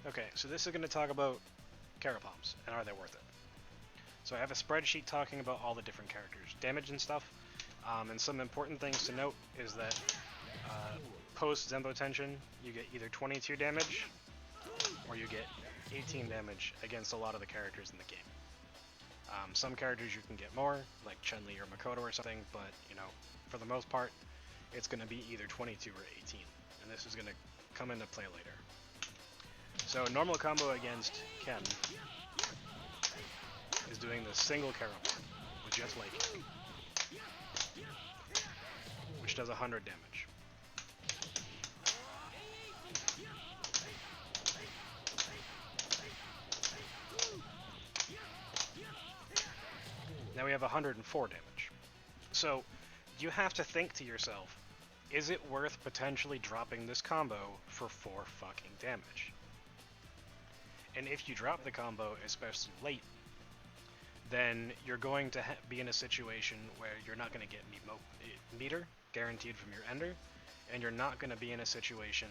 Okay, so this is going to talk about cara bombs, and are they worth it? So I have a spreadsheet talking about all the different characters, damage and stuff, and some important things to note is that post Zembo Tension, you get either 22 damage, or you get 18 damage against a lot of the characters in the game. Some characters you can get more, like Chun-Li or Makoto or something, but, you know, for the most part, it's going to be either 22 or 18, and this is going to come into play later. So normal combo against Ken is doing the single cara bomb with just light kick, which does 100 damage. Now we have 104 damage. So you have to think to yourself, is it worth potentially dropping this combo for 4 fucking damage? And if you drop the combo, especially late, then you're going to be in a situation where you're not going to get meter guaranteed from your ender, and you're not going to be in a situation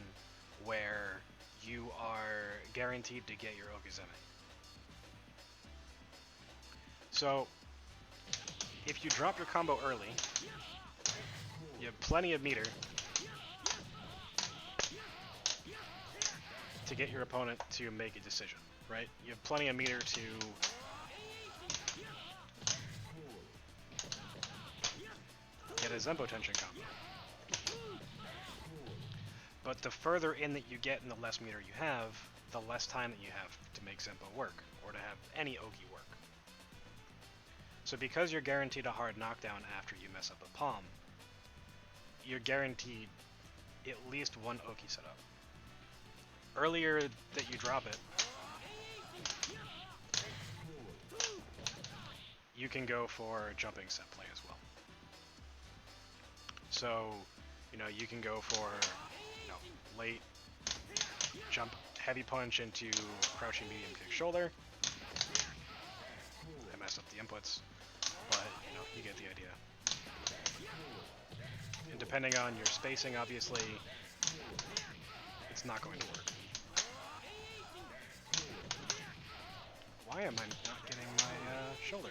where you are guaranteed to get your Okizeme. So, if you drop your combo early, you have plenty of meter to get your opponent to make a decision, right? You have plenty of meter to get a Zembo Tension combo. But the further in that you get and the less meter you have, the less time that you have to make Zembo work, or to have any Oki work. So because you're guaranteed a hard knockdown after you mess up a palm, you're guaranteed at least one Oki setup. Earlier that you drop it, you can go for jumping set play as well. So, you know, you can go for, you know, late jump heavy punch into crouching medium kick shoulder. I messed up the inputs, but, you know, you get the idea. And depending on your spacing, obviously, it's not going to work. Why am I not getting my shoulder?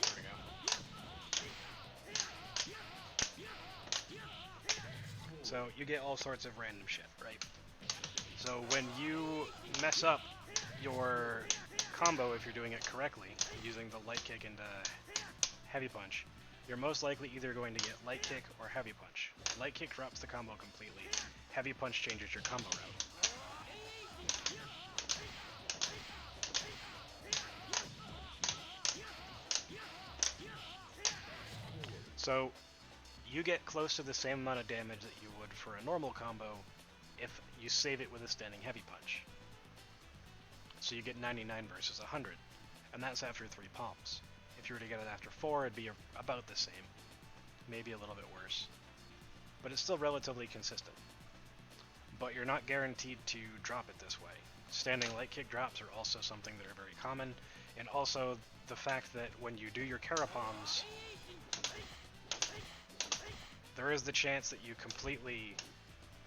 There we go. So you get all sorts of random shit, right? So when you mess up your combo, if you're doing it correctly, using the light kick and heavy punch, you're most likely either going to get light kick or heavy punch. Light kick drops the combo completely. Heavy punch changes your combo route. So you get close to the same amount of damage that you would for a normal combo if you save it with a standing heavy punch. So you get 99 versus 100, and that's after 3 palms. If you were to get it after 4, it'd be about the same, maybe a little bit worse. But it's still relatively consistent. But you're not guaranteed to drop it this way. Standing light kick drops are also something that are very common, and also the fact that when you do your cara palms, there is the chance that you completely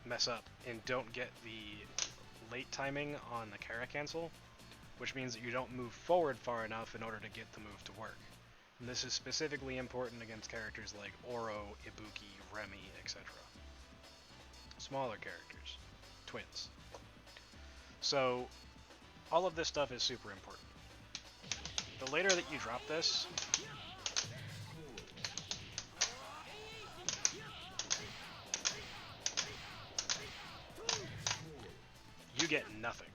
mess up and don't get the late timing on the cara cancel, which means that you don't move forward far enough in order to get the move to work. And this is specifically important against characters like Oro, Ibuki, Remy, etc. Smaller characters. Twins. So, all of this stuff is super important. The later that you drop this, you get nothing.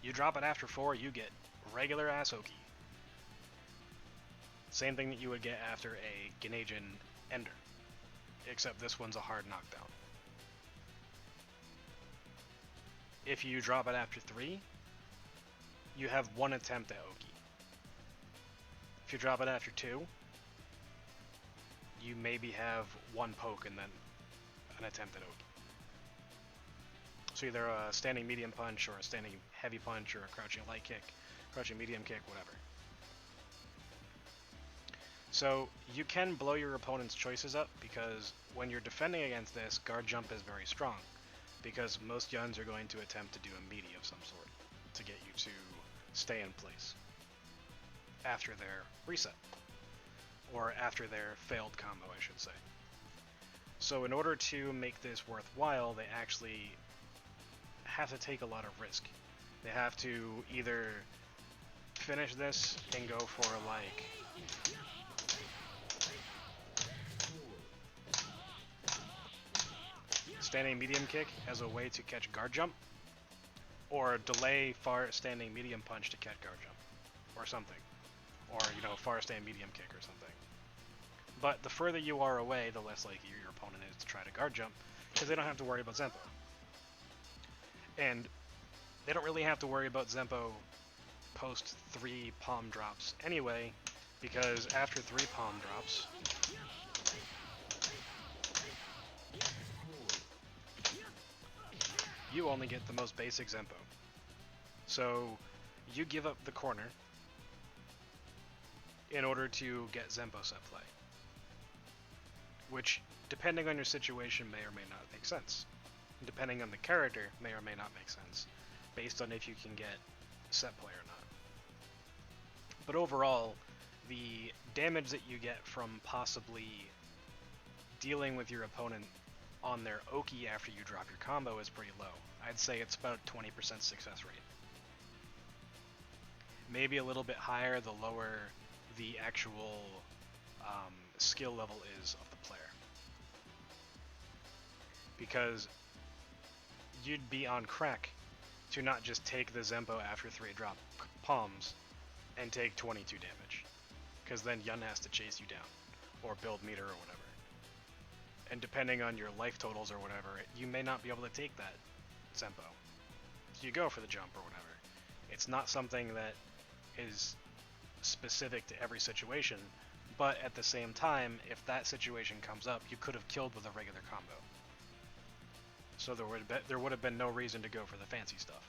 You drop it after 4, you get regular ass Oki. Same thing that you would get after a Genajin Ender, except this one's a hard knockdown. If you drop it after 3, you have 1 attempt at Oki. If you drop it after 2, you maybe have 1 poke and then an attempt at Oki. So either a standing medium punch or a standing heavy punch or a crouching light kick, crouching medium kick, whatever. So you can blow your opponent's choices up, because when you're defending against this, guard jump is very strong, because most Yuns are going to attempt to do a meaty of some sort to get you to stay in place after their reset, or after their failed combo, I should say. So in order to make this worthwhile, they actually have to take a lot of risk. They have to either finish this and go for like standing medium kick as a way to catch guard jump, or delay far standing medium punch to catch guard jump, or something, or far standing medium kick or something. But the further you are away, the less likely your opponent is to try to guard jump, because they don't have to worry about Zempo. And they don't really have to worry about Zempo post 3 palm drops anyway, because after 3 palm drops, you only get the most basic Zempo. So you give up the corner in order to get Zempo set play, which, depending on your situation, may or may not make sense. And depending on the character, may or may not make sense, based on if you can get set play or not. But overall, the damage that you get from possibly dealing with your opponent on their Oki after you drop your combo is pretty low. I'd say it's about 20% success rate. Maybe a little bit higher the lower the actual skill level is of the player. Because you'd be on crack to not just take the Zempo after 3 drop palms and take 22 damage, because then Yun has to chase you down, or build meter or whatever. And depending on your life totals or whatever, you may not be able to take that Zempo. So you go for the jump or whatever. It's not something that is specific to every situation, but at the same time, if that situation comes up, you could have killed with a regular combo. So there would have been no reason to go for the fancy stuff.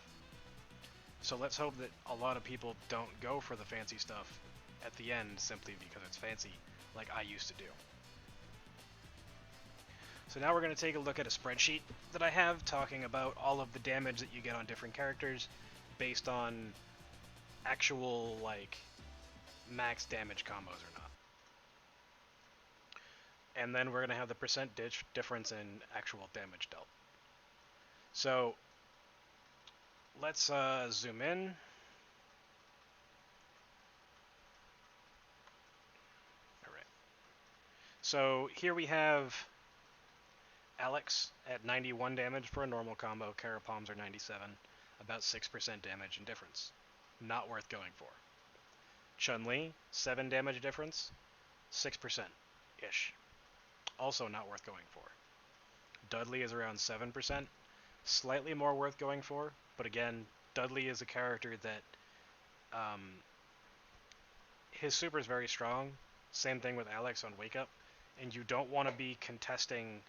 So let's hope that a lot of people don't go for the fancy stuff at the end simply because it's fancy, like I used to do. So now we're going to take a look at a spreadsheet that I have talking about all of the damage that you get on different characters based on actual, like, max damage combos or not. And then we're going to have the percent difference in actual damage dealt. So let's zoom in. Alright. So here we have Alex at 91 damage for a normal combo. Cara palms are 97. About 6% damage and difference. Not worth going for. Chun-Li, 7 damage difference. 6%-ish. Also not worth going for. Dudley is around 7%. Slightly more worth going for, but again, Dudley is a character that his super is very strong. Same thing with Alex on Wake Up, and you don't want to be contesting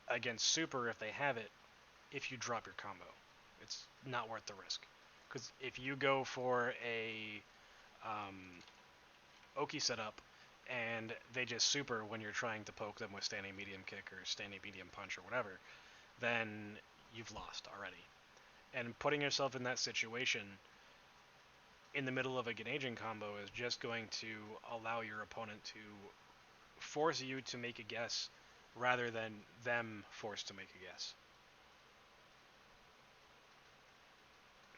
against super if they have it if you drop your combo. It's not worth the risk, because if you go for a Oki setup and they just super when you're trying to poke them with standing medium kick or standing medium punch or whatever, then you've lost already. And putting yourself in that situation in the middle of a Ganaging combo is just going to allow your opponent to force you to make a guess rather than them forced to make a guess.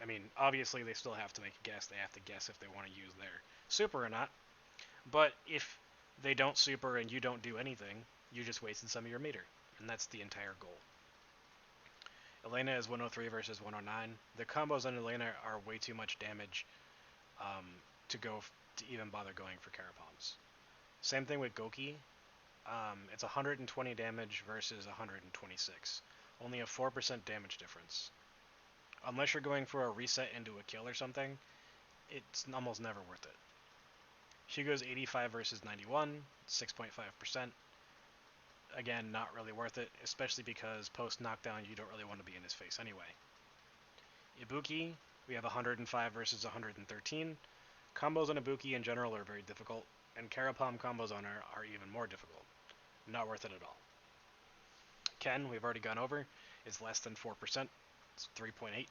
I mean, obviously they still have to make a guess. They have to guess if they want to use their super or not. But if they don't super and you don't do anything, you just wasted some of your meter. And that's the entire goal. Elena is 103 versus 109. The combos on Elena are way too much damage to even bother going for cara palms. Same thing with Goki. It's 120 damage versus 126. Only a 4% damage difference. Unless you're going for a reset into a kill or something, it's almost never worth it. Hugo's 85 versus 91, 6.5%. Again, not really worth it, especially because post-knockdown you don't really want to be in his face anyway. Ibuki, we have 105 versus 113. Combos on Ibuki in general are very difficult, and cara palm combos on her are even more difficult. Not worth it at all. Ken, we've already gone over, is less than 4%. It's 3.8.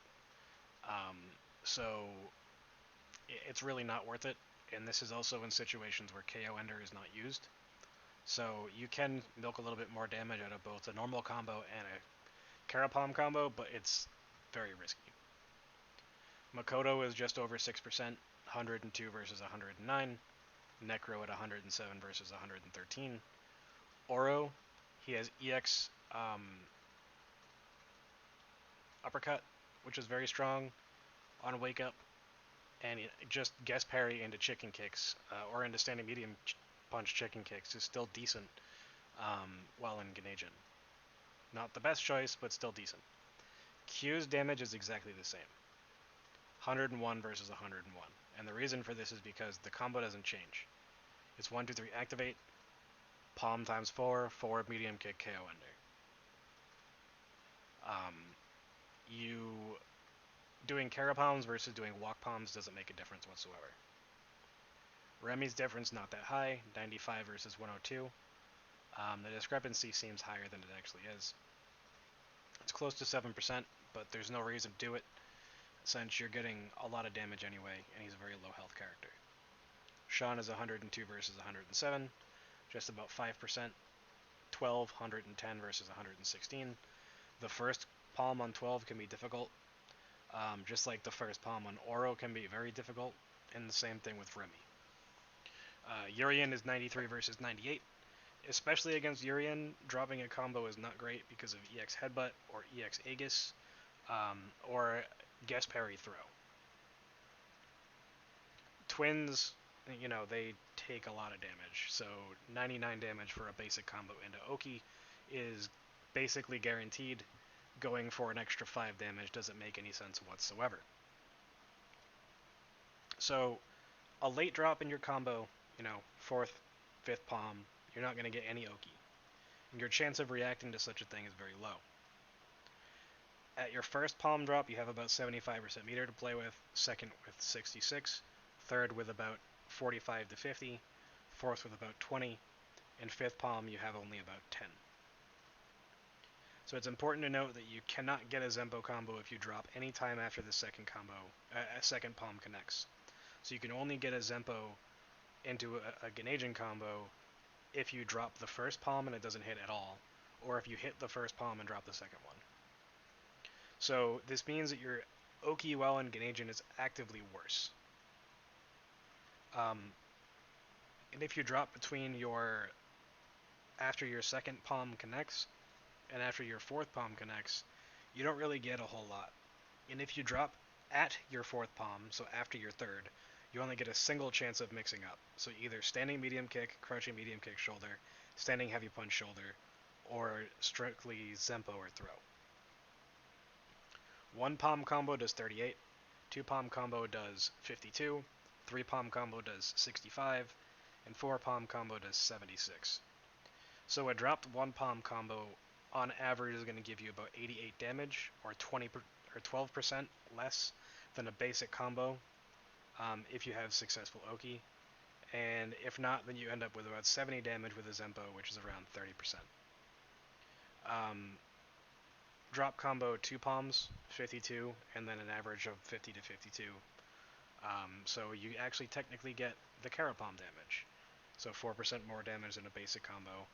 Um, so it's really not worth it. And this is also in situations where KO Ender is not used. So you can milk a little bit more damage out of both a normal combo and a cara palm combo, but it's very risky. Makoto is just over 6%, 102 versus 109. Necro at 107 versus 113. Oro, he has EX uppercut, which is very strong on wake up, and just guest parry into chicken kicks or into standing medium punch chicken kicks is still decent while in Ganejin. Not the best choice, but still decent. Q's damage is exactly the same. 101 versus 101. And the reason for this is because the combo doesn't change. It's 1, 2, 3, activate, palm times 4, 4 medium kick, KO Ender. You doing cara palms versus doing walk palms doesn't make a difference whatsoever. Remy's difference not that high, 95 versus 102. The discrepancy seems higher than it actually is. It's close to 7%, but there's no reason to do it since you're getting a lot of damage anyway, and he's a very low health character. Sean is 102 versus 107, just about 5%. 12, 110 versus 116. The first palm on 12 can be difficult, just like the first palm on Oro can be very difficult, and the same thing with Remy. Urien is 93 versus 98. Especially against Urien, dropping a combo is not great because of EX Headbutt or EX Aegis or guest parry throw. Twins, they take a lot of damage, so 99 damage for a basic combo into Oki is basically guaranteed. Going for an extra 5 damage doesn't make any sense whatsoever. So a late drop in your combo, 4th, 5th palm, you're not going to get any Oki. And your chance of reacting to such a thing is very low. At your first palm drop, you have about 75% meter to play with, second with 66, third with about 45 to 50, fourth with about 20, and fifth palm you have only about 10. So it's important to note that you cannot get a Zempo combo if you drop any time after the second palm connects. So you can only get a Zempo into a Ganejin combo if you drop the first palm and it doesn't hit at all, or if you hit the first palm and drop the second one. So this means that your Oki while in Ganejin is actively worse. And if you drop between after your second palm connects and after your fourth palm connects, you don't really get a whole lot. And if you drop at your fourth palm, so after your third, you only get a single chance of mixing up. So either standing medium kick, crouching medium kick shoulder, standing heavy punch shoulder, or strictly Zempo or throw. 1 palm combo does 38, 2 palm combo does 52, 3 palm combo does 65, and 4 palm combo does 76. So a dropped 1 palm combo on average is going to give you about 88 damage, or 12% less than a basic combo if you have successful Oki. And if not, then you end up with about 70 damage with a Zempo, which is around 30%. Drop combo 2 palms, 52, and then an average of 50 to 52. So you actually technically get the cara palm damage. So 4% more damage than a basic combo,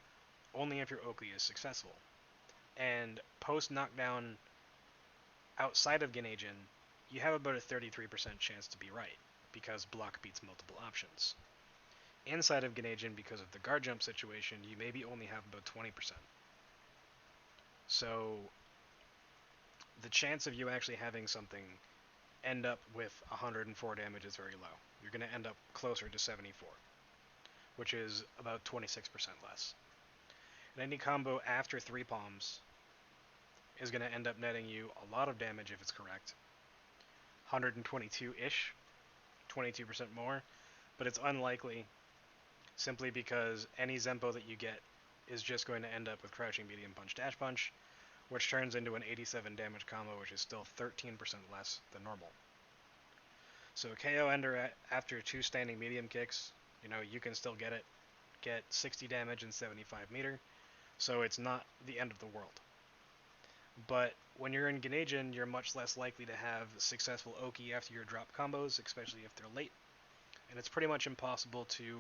only if your Oki is successful. And post knockdown outside of Ganejin, you have about a 33% chance to be right, because block beats multiple options. Inside of Ganejin, because of the guard jump situation, you maybe only have about 20%. So the chance of you actually having something end up with 104 damage is very low. You're going to end up closer to 74, which is about 26% less. And any combo after 3 palms is going to end up netting you a lot of damage if it's correct. 122-ish, 22% more, but it's unlikely simply because any Zempo that you get is just going to end up with crouching medium punch dash punch, which turns into an 87 damage combo, which is still 13% less than normal. So KO ender after 2 standing medium kicks, you can still get 60 damage and 75 meter, so it's not the end of the world. But when you're in Ganejin, you're much less likely to have successful Oki after your drop combos, especially if they're late. And it's pretty much impossible to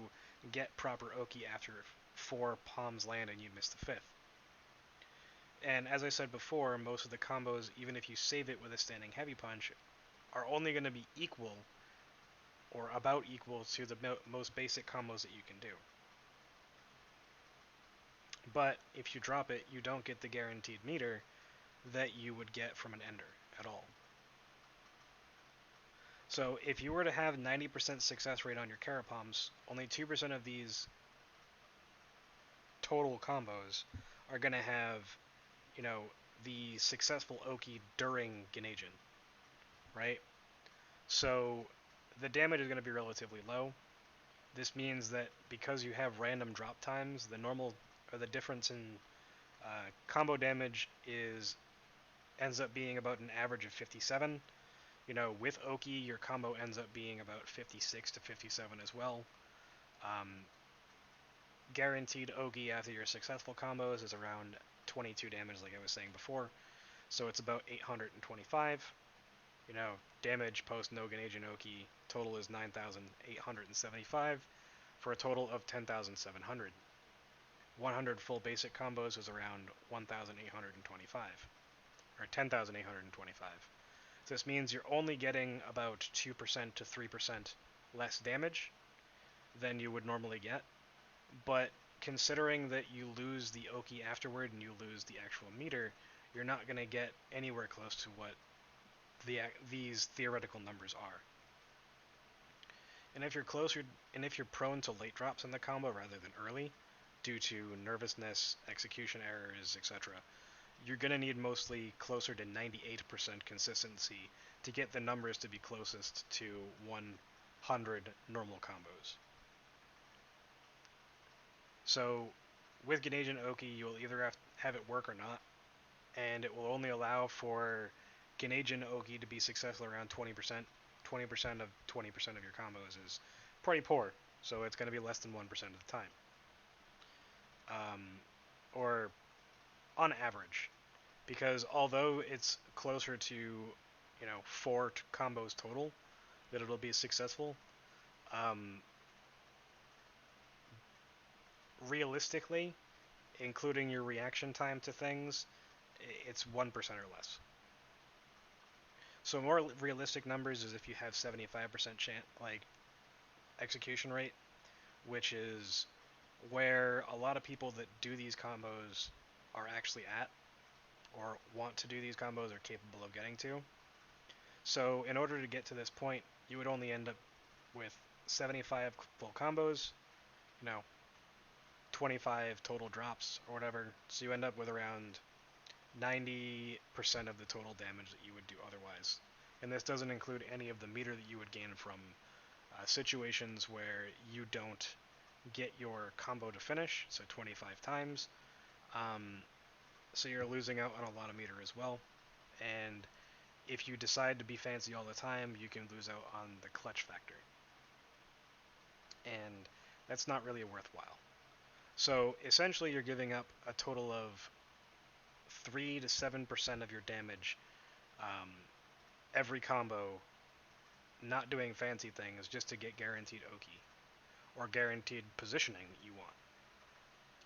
get proper Oki after 4 palms land and you miss the 5th. And as I said before, most of the combos, even if you save it with a standing heavy punch, are only going to be equal or about equal to the most basic combos that you can do. But if you drop it, you don't get the guaranteed meter that you would get from an ender at all. So if you were to have 90% success rate on your cara palms, only 2% of these total combos are going to have, the successful Oki during Ganejin, right? So the damage is going to be relatively low. This means that because you have random drop times, the difference in combo damage ends up being about an average of 57. With Oki, your combo ends up being about 56 to 57 as well. Guaranteed Oki after your successful combos is around 22 damage, like I was saying before. So it's about 825. Damage post no Ganejin Oki total is 9,875 for a total of 10,700. 100 full basic combos is around 1,825 or 10,825. So this means you're only getting about 2% to 3% less damage than you would normally get. But considering that you lose the Oki afterward and you lose the actual meter, you're not going to get anywhere close to what these theoretical numbers are. And if you're prone to late drops in the combo rather than early, due to nervousness, execution errors, etc., you're going to need mostly closer to 98% consistency to get the numbers to be closest to 100 normal combos. So with Ganejin Oki, you will either have it work or not, and it will only allow for Ganejin Oki to be successful around 20%. 20% of 20% of your combos is pretty poor, so it's going to be less than 1% of the time. Or on average, because although it's closer to 4 combos total that it'll be successful, realistically, including your reaction time to things, it's 1% or less. So more realistic numbers is if you have 75% execution rate, which is where a lot of people that do these combos are actually at, or want to do these combos are capable of getting to. So in order to get to this point, you would only end up with 75 full combos, 25 total drops or whatever. So you end up with around 90% of the total damage that you would do otherwise. And this doesn't include any of the meter that you would gain from situations where you don't get your combo to finish, so 25 times. So you're losing out on a lot of meter as well. And if you decide to be fancy all the time, you can lose out on the clutch factor. And that's not really worthwhile. So essentially you're giving up a total of 3 to 7% of your damage every combo, not doing fancy things just to get guaranteed Oki or guaranteed positioning that you want.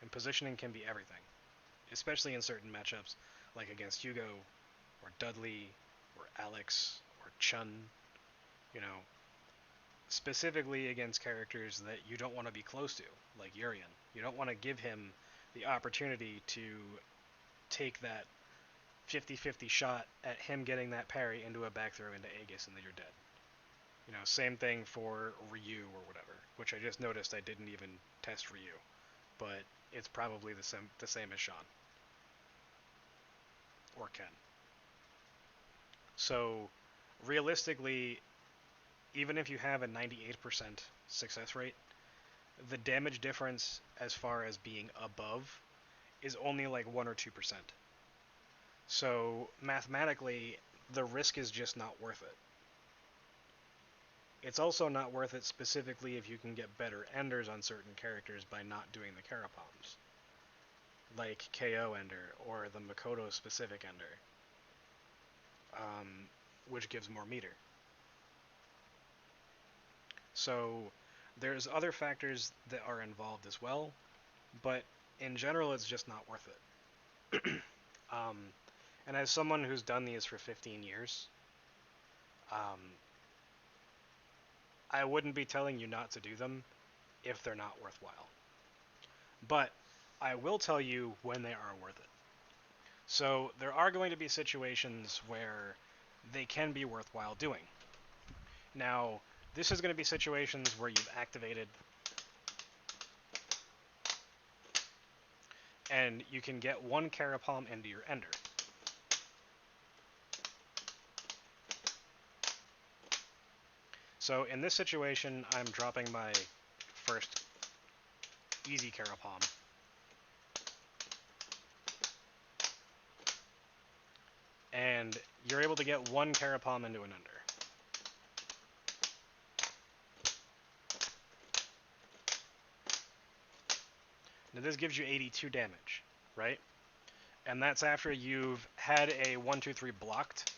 And positioning can be everything, especially in certain matchups like against Hugo or Dudley or Alex or Chun, specifically against characters that you don't want to be close to, like Urian. You don't want to give him the opportunity to take that 50-50 shot at him getting that parry into a back throw into Aegis and then you're dead. Same thing for Ryu or whatever, which I just noticed I didn't even test Ryu, but it's probably the same as Sean or Ken. So realistically, even if you have a 98% success rate, the damage difference as far as being above is only like 1 or 2%. So mathematically, the risk is just not worth it. It's also not worth it specifically if you can get better enders on certain characters by not doing the cara palms, like KO ender or the Makoto specific ender, which gives more meter. So there's other factors that are involved as well, but in general it's just not worth it. And as someone who's done these for 15 years, I wouldn't be telling you not to do them if they're not worthwhile. But I will tell you when they are worth it. So there are going to be situations where they can be worthwhile doing. Now, this is going to be situations where you've activated and you can get one cara palm into your ender. So in this situation, I'm dropping my first easy cara palm. And you're able to get one cara palm into an ender. Now this gives you 82 damage, right? And that's after you've had a 1, 2, 3 blocked,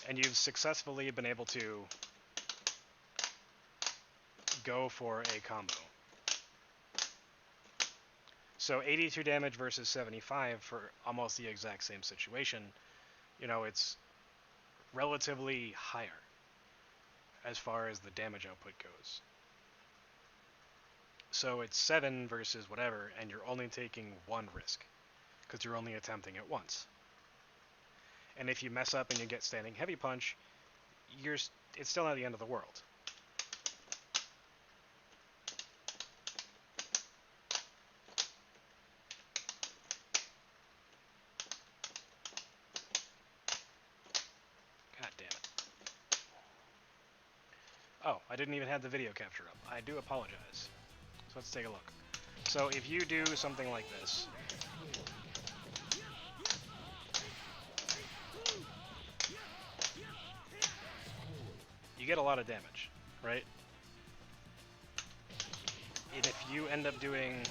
and you've successfully been able to go for a combo. So 82 damage versus 75 for almost the exact same situation, you know, it's relatively higher as far as the damage output goes. So it's 7 versus whatever, and you're only taking one risk, because you're only attempting it once. And if you mess up and you get standing heavy punch, it's still not the end of the world. God damn it. Oh, I didn't even have the video capture up. I do apologize. So let's take a look. So if you do something like this, you get a lot of damage, right? And if you end up doing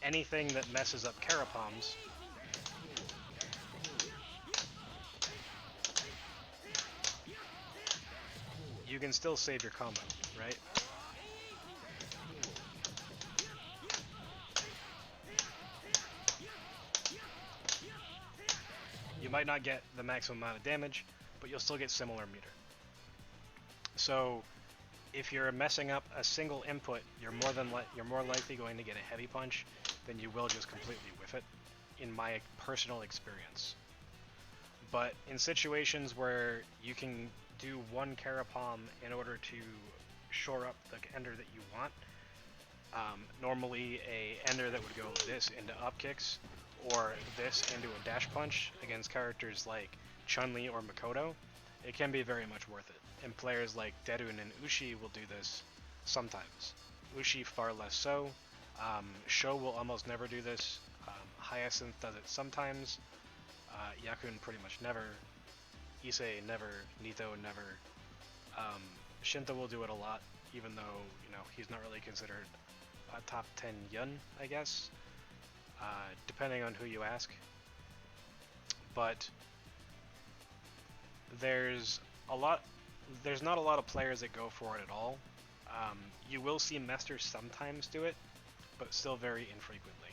anything that messes up cara palms, you can still save your combo, right? You might not get the maximum amount of damage, but you'll still get similar meter. So if you're messing up a single input, you're more likely going to get a heavy punch than you will just completely whiff it, in my personal experience. But in situations where you can do one cara palm in order to shore up the ender that you want, normally a ender that would go this into up kicks or this into a dash punch against characters like Chun-Li or Makoto, it can be very much worth it. And players like Derun and Ushi will do this sometimes. Ushi far less so. Sho will almost never do this. Hyacinth does it sometimes. Yakun pretty much never. Issei never. Nito never. Shinta will do it a lot, even though, you know, he's not really considered a top 10 yun, I guess, depending on who you ask. But there's not a lot of players that go for it at all. You will see Mester sometimes do it, but still very infrequently.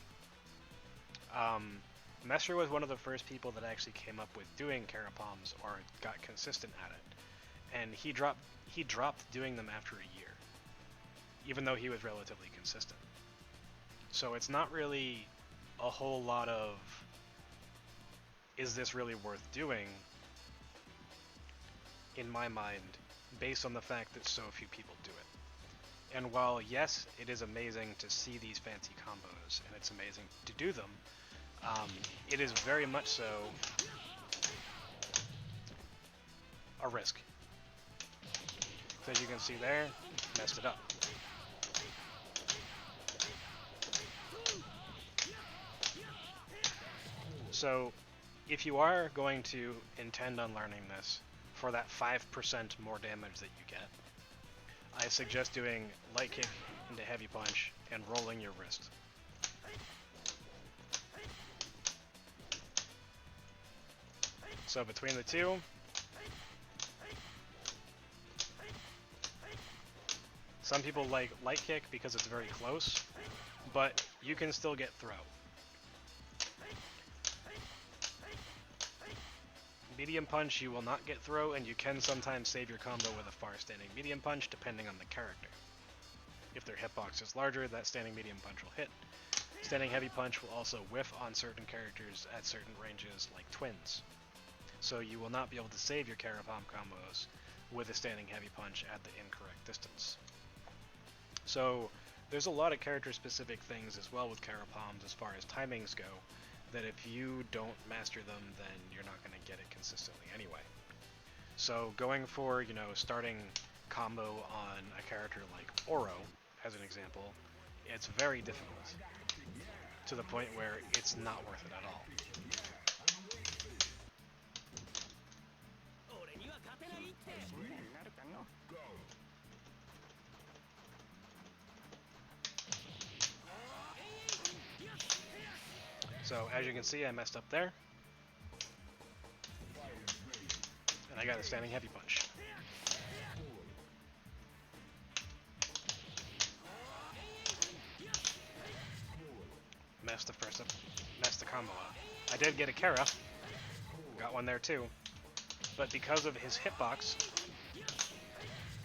Mester was one of the first people that actually came up with doing cara palms or got consistent at it, and he dropped doing them after a year, even though he was relatively consistent. So it's not really a whole lot of, is this really worth doing, in my mind, based on the fact that so few people do it. And while, yes, it is amazing to see these fancy combos, and it's amazing to do them, it is very much so a risk. So as you can see there, messed it up. So if you are going to intend on learning this for that 5% more damage that you get, I suggest doing light kick into heavy punch and rolling your wrist. So between the two, some people like light kick because it's very close, but you can still get throw. Medium punch, you will not get throw, and you can sometimes save your combo with a far standing medium punch depending on the character. If their hitbox is larger, that standing medium punch will hit. Standing heavy punch will also whiff on certain characters at certain ranges, like twins. So you will not be able to save your cara palm combos with a standing heavy punch at the incorrect distance. So there's a lot of character specific things as well with cara palms as far as timings go, that if you don't master them, then you're not going to get it consistently anyway. So going for, starting combo on a character like Oro, as an example, it's very difficult, to the point where it's not worth it at all. So as you can see, I messed up there, and I got a standing heavy punch. Messed the combo up. I did get a cara, got one there too, but because of his hitbox,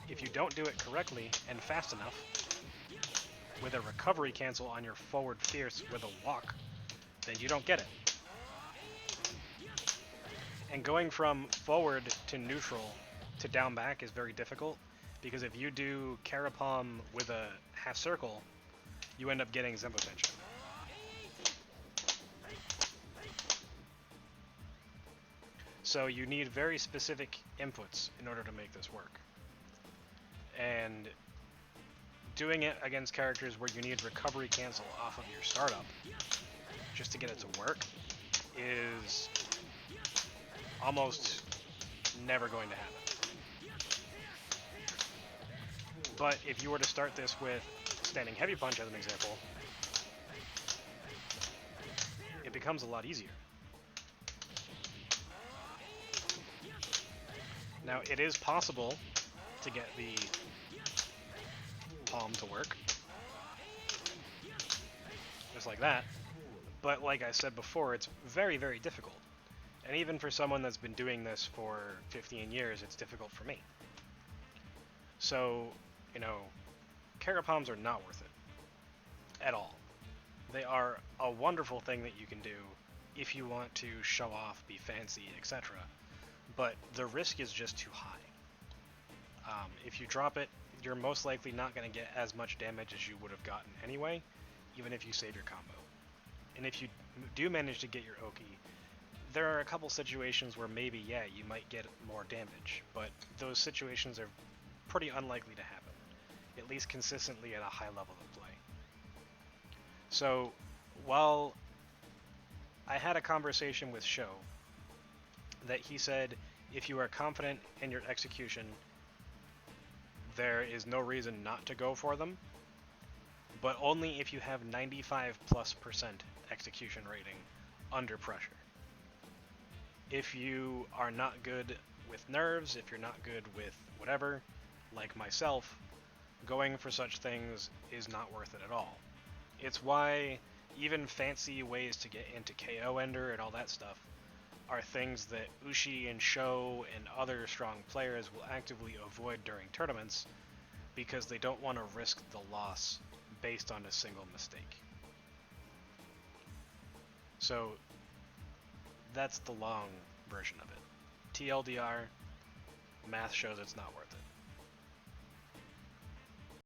if you don't do it correctly and fast enough, with a recovery cancel on your forward fierce with a walk, then you don't get it. And going from forward to neutral to down back is very difficult, because if you do cara palm with a half circle, you end up getting Zembo tension. So you need very specific inputs in order to make this work. And doing it against characters where you need recovery cancel off of your startup just to get it to work is almost never going to happen. But if you were to start this with standing heavy punch as an example, it becomes a lot easier. Now, it is possible to get the palm to work, just like that, but like I said before, it's very, very difficult. And even for someone that's been doing this for 15 years, it's difficult for me. So, cara palms are not worth it at all. They are a wonderful thing that you can do if you want to show off, be fancy, etc. But the risk is just too high. If you drop it, you're most likely not going to get as much damage as you would have gotten anyway, even if you save your combo. And if you do manage to get your Oki, there are a couple situations where maybe, you might get more damage, but those situations are pretty unlikely to happen, at least consistently at a high level of play. So, while I had a conversation with Sho that he said, if you are confident in your execution, there is no reason not to go for them, but only if you have 95+% execution rating under pressure. If you are not good with nerves, if you're not good with whatever, like myself, going for such things is not worth it at all. It's why even fancy ways to get into KO ender and all that stuff are things that Ushi and Sho and other strong players will actively avoid during tournaments, because they don't want to risk the loss based on a single mistake. So that's the long version of it. TLDR, math shows it's not worth it.